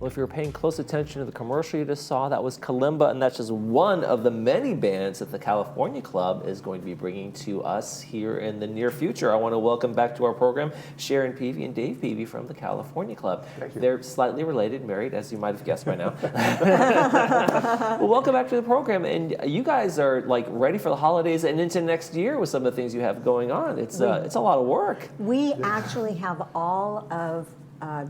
Well, if you were paying close attention to the commercial you just saw, that was Kalimba, and that's just one of the many bands that the California Club is going to be bringing to us here in the near future. I want to welcome back to our program Sharon Peavy and Dave Peavy from the California Club. Thank you. They're slightly related, married, as you might have guessed by now. Well, welcome back to the program, and you guys are like ready for the holidays and into next year with some of the things you have going on. It's a lot of work. We actually have all of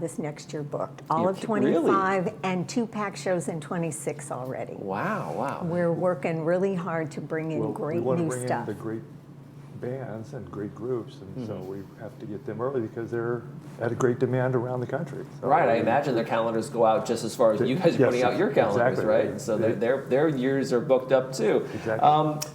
this next year booked, all of 25 really? and 2-pack shows in 26 already. Wow, wow. We're working really hard to bring in Well, great we want to new bring stuff. in the great bands and great groups, and so we have to get them early because they're at a great demand around the country. So Right, I imagine their calendars go out just as far as you guys are Yes, putting out your calendars, exactly. right? And so their years are booked up too. Exactly.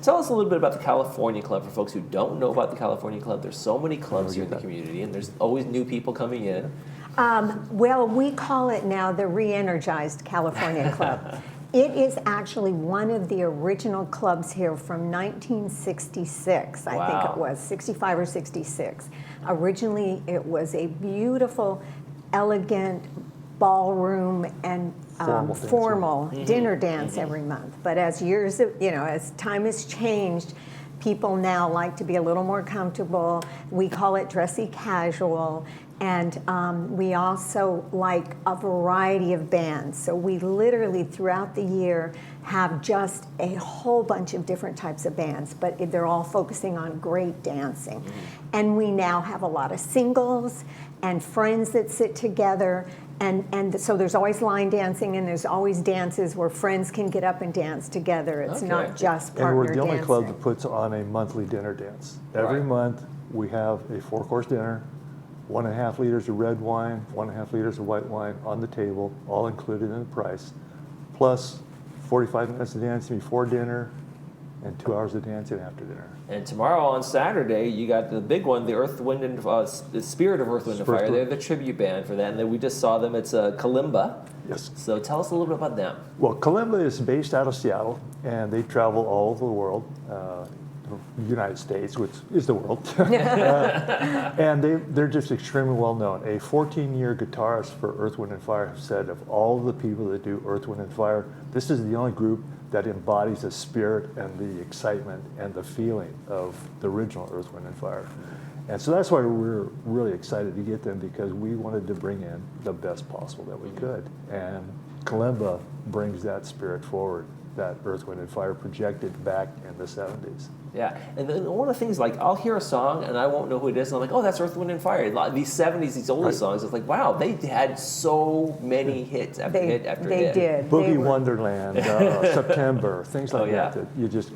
Tell us a little bit about the California Club for folks who don't know about the California Club. There's so many clubs here in the community, and there's always new people coming in. Well, we call it now the Re-Energized California Club. It is actually one of the original clubs here from 1966, I think Wow. it was, 65 or 66. Originally, it was a beautiful, elegant ballroom and formal dinner dance every month. But as years, as time has changed, people now like to be a little more comfortable. We call it dressy casual. And we also like a variety of bands. So we literally throughout the year have just a whole bunch of different types of bands, but they're all focusing on great dancing. And we now have a lot of singles and friends that sit together. And so there's always line dancing, and there's always dances where friends can get up and dance together. It's not just partner And we're the only dancing. club that puts on a monthly dinner dance. Every month we have a 4-course dinner, 1.5 liters of red wine, 1.5 liters of white wine on the table, all included in the price, plus 45 minutes of dancing before dinner and 2 hours of dancing after dinner. And tomorrow on Saturday, you got the big one, the Earth, Wind, and the Spirit of Earth, Wind, and Fire. They're the tribute band for that, and then we just saw them. It's Kalimba. Yes. So tell us a little bit about them. Well, Kalimba is based out of Seattle, and they travel all over the world. The United States, which is the world. And they're just extremely well known. A 14-year guitarist for Earth, Wind, and Fire said of all the people that do Earth, Wind, and Fire, this is the only group that embodies the spirit and the excitement and the feeling of the original Earth, Wind, and Fire. And so that's why we're really excited to get them, because we wanted to bring in the best possible that we could. And Kalimba brings that spirit forward, that Earth, Wind, and Fire projected back in the 70s. Yeah, and then one of the things, like, I'll hear a song and I won't know who it is, and I'm like, oh, that's Earth, Wind, and Fire. These 70s, these older songs, it's like, wow, they had so many hits after hit after hit. They did. Boogie Wonderland, September, things like that you just,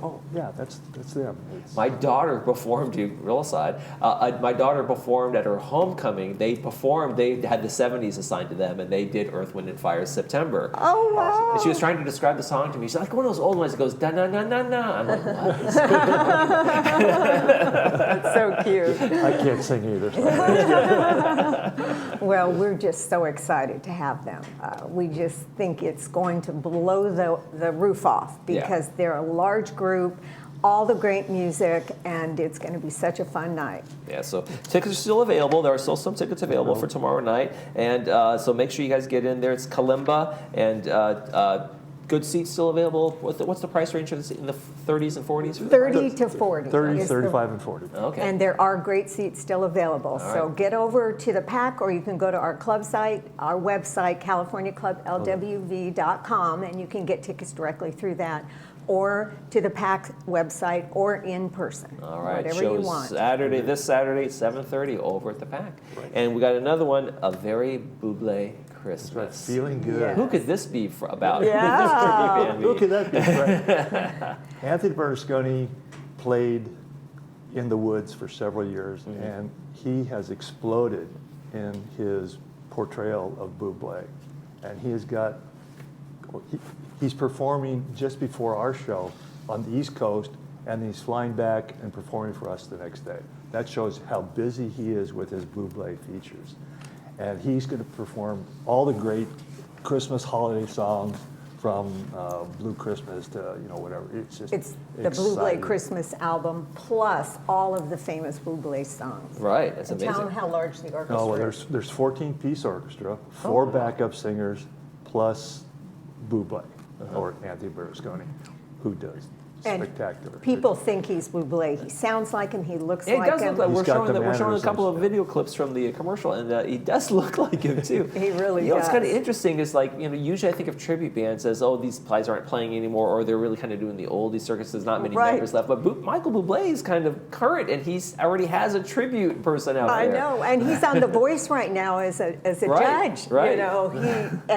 that's them. My daughter performed, real aside, my daughter performed at her homecoming. They had the 70s assigned to them, and they did Earth, Wind, and Fire September. Oh, wow. And she was trying to describe the song to me. She's like, one of those old ones that goes, da-na-na-na-na. I'm like, what? That's so cute. I can't sing either. Well, we're just so excited to have them. We just think it's going to blow the roof off, because they're a large group, all the great music, and it's going to be such a fun night. Yeah, so tickets are still available. There are still some tickets available for tomorrow night. And so make sure you guys get in there. It's Kalimba, and good seats still available. What's the price range in the 30s and 40s? 30 to 40. 30, 35, and 40. Okay. And there are great seats still available. So get over to the PAC, or you can go to our club site, our website, CaliforniaClubLWV.com, and you can get tickets directly through that, or to the PAC website, or in person. All right, whatever you want. This Saturday at 7:30 over at the PAC. Right. And we got another one, A Very Buble Christmas. That's feeling good. Yeah. Who could this be about? Yeah. Who could that be? Right. Anthony Bernasconi played in the woods for several years, and he has exploded in his portrayal of Buble. And he's performing just before our show on the East Coast, and he's flying back and performing for us the next day. That shows how busy he is with his Buble features. And he's going to perform all the great Christmas holiday songs, from Blue Christmas to whatever. It's just the Buble Christmas album, plus all of the famous Buble songs. Right, that's amazing. Tell them how large the orchestra is. There's 14-piece orchestra, 4 backup singers, plus Bublé, or Anthony Berlusconi, who does And spectacular. people think he's Bublé. He sounds like him. He looks It like does him. look like He's we're got showing the we're showing a couple of mannerisms, video clips from the commercial, and he does look like him too. He really You know, it's does. kind of interesting. Is like, you know, usually I think of tribute bands as, oh, these guys aren't playing anymore, or they're really kind of doing the oldie circus. There's not many Right. members left. But Michael Bublé is kind of current, and he's already has a tribute person out I there. know, and he's on The Voice right now as a Right, judge. right. You know,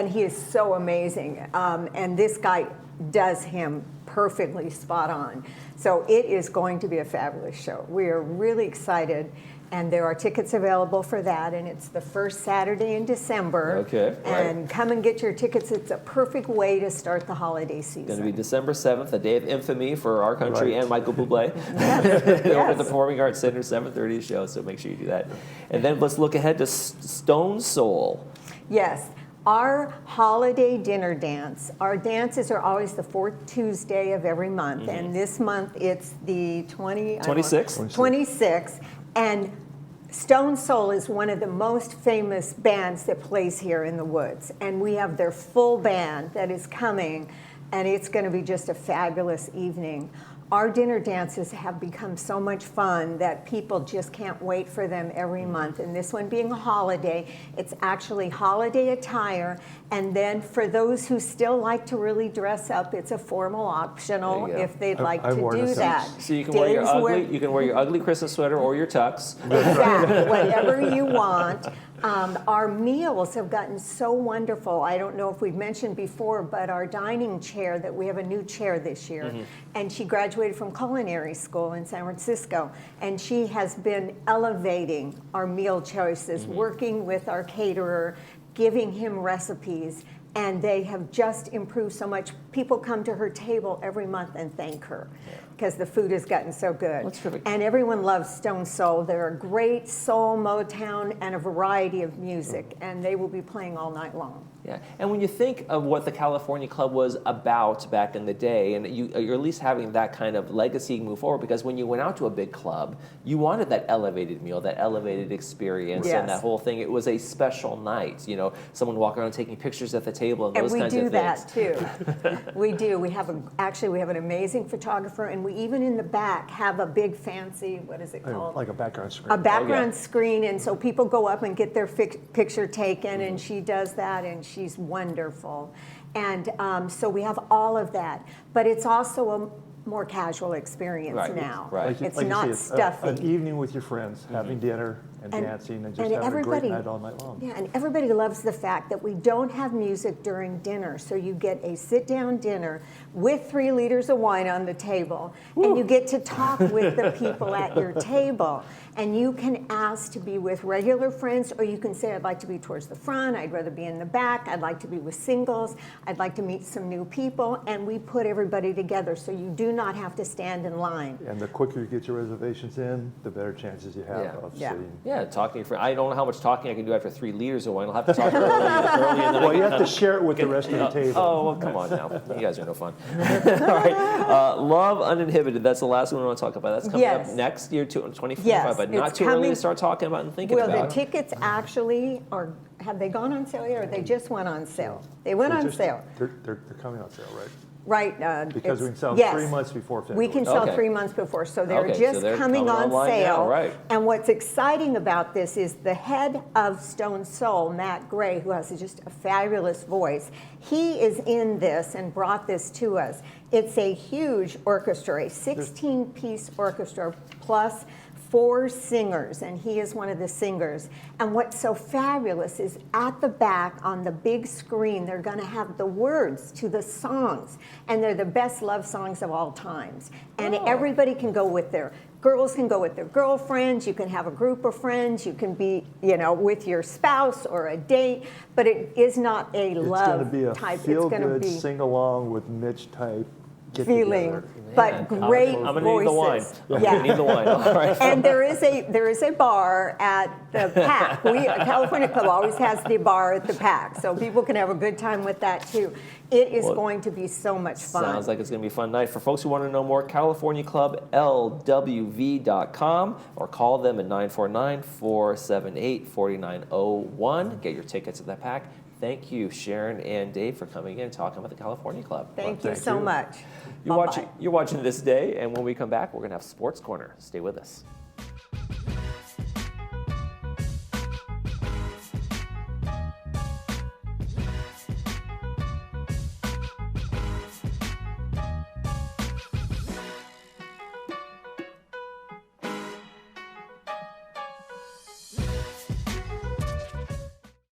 he is so amazing, and this guy does him perfectly spot on. So it is going to be a fabulous show. We are really excited, and there are tickets available for that, and it's the first Saturday in December. Okay, right. And come and get your tickets. It's a perfect way to start the holiday season. Going to be December 7th, the day of infamy for our country Right. and Michael Bublé. Over at the Performing Arts Center, 7:30 show, so make sure you do that. And then let's look ahead to Stone Soul. Yes. Our holiday dinner dance, our dances are always the fourth Tuesday of every month. And this month it's the 26th? 26th. And Stone Soul is one of the most famous bands that plays here in the woods. And we have their full band that is coming, and it's going to be just a fabulous evening. Our dinner dances have become so much fun that people just can't wait for them every month. And this one being a holiday, it's actually holiday attire. And then for those who still like to really dress up, it's a formal optional There you go. if they'd like I've to worn do a tux. that. So you can wear your Dave's ugly, you can wear your ugly Christmas sweater or your tux. Exactly, whatever you want. Our meals have gotten so wonderful. I don't know if we've mentioned before, but our dining chair, that we have a new chair this year, and she graduated from culinary school in San Francisco, and she has been elevating our meal choices, working with our caterer, giving him recipes, and they have just improved so much. People come to her table every month and thank her because the food has gotten so good. That's terrific. And everyone loves Stone Soul. They're a great soul, Motown, and a variety of music, and they will be playing all night long. Yeah, and when you think of what the California Club was about back in the day, and you're at least having that kind of legacy move forward, because when you went out to a big club, you wanted that elevated meal, that elevated experience, Yes. and that whole thing. It was a special night, you know, someone walking around taking pictures at the table and those And we kinds do of things. that too. We do. We have we have an amazing photographer, and we even in the back have a big fancy, what is it called? Like a background screen. A background screen, and so people go up and get their picture taken, and she does that, and she's wonderful. And so we have all of that, but it's also a more casual experience Right, now. right. It's you not say, stuffy. an evening with your friends, having dinner and dancing and just having a great night all night long. Yeah, and everybody loves the fact that we don't have music during dinner, so you get a sit-down dinner with 3 liters of wine on the table, and you get to talk with the people at your table. And you can ask to be with regular friends, or you can say, I'd like to be towards the front, I'd rather be in the back, I'd like to be with singles, I'd like to meet some new people, and we put everybody together, so you do not have to stand in line. And the quicker you get your reservations in, the better chances you have Yeah. of Yeah. sitting. Yeah, talking for, I don't know how much talking I can do after 3 liters of wine. I'll have to talk early and then Well, you have to share it with the rest of the table. Oh, well, come on now. You guys are no fun. All right. Love Uninhibited. That's the last one I want to talk about. That's coming Yes. up next year, 2025, Yes, but not it's too early coming- to start talking about and thinking Well, about the it. tickets actually have they gone on sale yet, or they just went on sale? They went on sale. They're coming on sale, right? Right. Because we can sell yes. 3 months before We February. can sell Okay. 3 months before, so they're Okay, so just they're coming coming on online sale. now, right. And what's exciting about this is the head of Stone Soul, Matt Gray, who has just a fabulous voice. He is in this and brought this to us. It's a huge orchestra, a 16-piece orchestra plus 4 singers, and he is one of the singers. And what's so fabulous is at the back on the big screen, they're going to have the words to the songs, and they're the best love songs of all times. And everybody can go with their girls can go with their girlfriends, you can have a group of friends, you can be, with your spouse or a date, but it is not a It's love going to be a type. It's going to feel-good, be sing-along with Mitch type get feeling, together. but Man, great I'm gonna voices. need the wine. I'm Yeah. gonna need the wine. All right. And there is a bar at the PAC. California Club always has the bar at the PAC, so people can have a good time with that too. It is Well, going to be so much fun. Sounds like it's going to be a fun night. For folks who want to know more, CaliforniaClubLWV.com, or call them at 949-478-4901. Get your tickets at the PAC. thank you, Sharon and Dave, for coming in and talking about the California Club. Thank you thank so you. much. You're Bye-bye. watching This Day, and when we come back, we're going to have Sports Corner. Stay with us.